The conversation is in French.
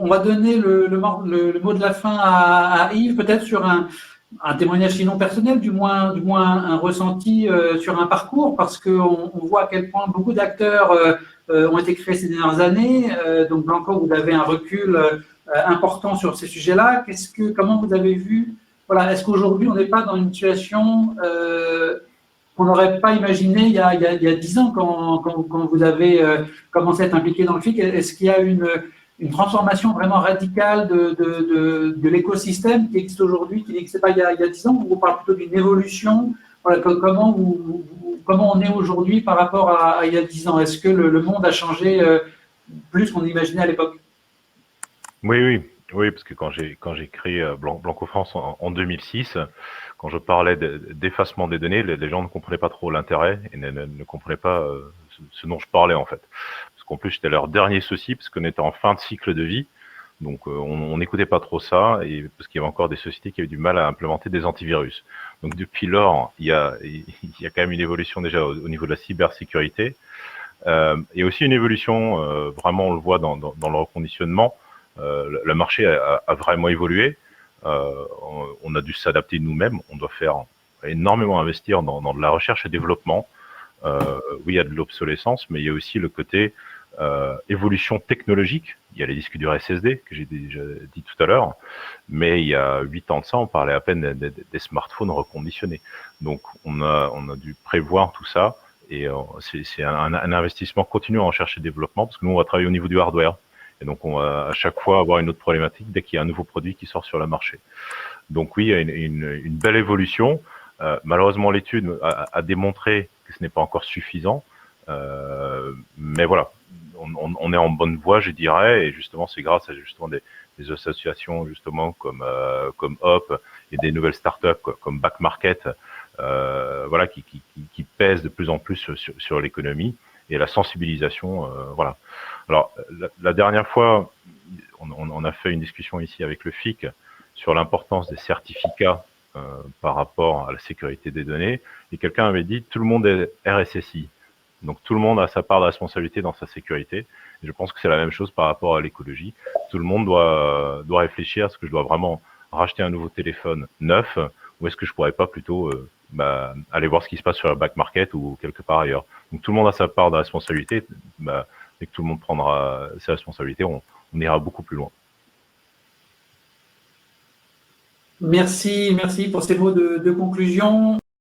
on va donner le mot de la fin à Yves, peut-être sur un témoignage sinon personnel, du moins un ressenti sur un parcours, parce qu'on voit à quel point beaucoup d'acteurs ont été créés ces dernières années. Donc Blanco, vous avez un recul important sur ces sujets-là. Comment vous avez vu, voilà, est-ce qu'aujourd'hui on n'est pas dans une situation qu'on n'aurait pas imaginé il y a 10 ans quand vous avez commencé à être impliqué dans le FIC? Est-ce qu'il y a une transformation vraiment radicale de l'écosystème qui existe aujourd'hui, qui n'existait pas il y a 10 ans? Ou on parle plutôt d'une évolution? Voilà, comment on est aujourd'hui par rapport à il y a 10 ans? Est-ce que le monde a changé plus qu'on imaginait à l'époque? Oui, parce que quand j'ai créé Blanco France en 2006, quand je parlais d'effacement des données, les gens ne comprenaient pas trop l'intérêt et ne comprenaient pas ce dont je parlais en fait. Parce qu'en plus, j'étais leur dernier souci, parce qu'on était en fin de cycle de vie. Donc on n'écoutait pas trop ça, et parce qu'il y avait encore des sociétés qui avaient du mal à implémenter des antivirus. Donc depuis lors, il y a quand même une évolution déjà au niveau de la cybersécurité. Et aussi une évolution, vraiment on le voit dans le reconditionnement. Le marché a vraiment évolué. On a dû s'adapter nous-mêmes. On doit faire énormément investir dans de la recherche et développement. Oui, il y a de l'obsolescence, mais il y a aussi le côté évolution technologique. Il y a les disques durs SSD que j'ai déjà dit tout à l'heure, mais il y a 8 ans de ça, on parlait à peine des smartphones reconditionnés. Donc on a dû prévoir tout ça, et c'est un investissement continu en recherche et développement, parce que nous on va travailler au niveau du hardware. Et donc, on va à chaque fois avoir une autre problématique dès qu'il y a un nouveau produit qui sort sur le marché. Donc oui, il y a une belle évolution. Malheureusement, l'étude a démontré que ce n'est pas encore suffisant. Mais voilà, on est en bonne voie, je dirais. Et justement, c'est grâce à justement des associations justement comme Hop et des nouvelles startups comme Back Market, voilà, qui pèsent de plus en plus sur l'économie et la sensibilisation, voilà. Alors, la dernière fois, on a fait une discussion ici avec le FIC sur l'importance des certificats par rapport à la sécurité des données, et quelqu'un avait dit tout le monde est RSSI, donc tout le monde a sa part de responsabilité dans sa sécurité. Et je pense que c'est la même chose par rapport à l'écologie. Tout le monde doit réfléchir, est-ce que je dois vraiment racheter un nouveau téléphone neuf, ou est-ce que je pourrais pas plutôt aller voir ce qui se passe sur la back market ou quelque part ailleurs. Donc tout le monde a sa part de responsabilité. Dès que tout le monde prendra ses responsabilités, on ira beaucoup plus loin. Merci pour ces mots de conclusion.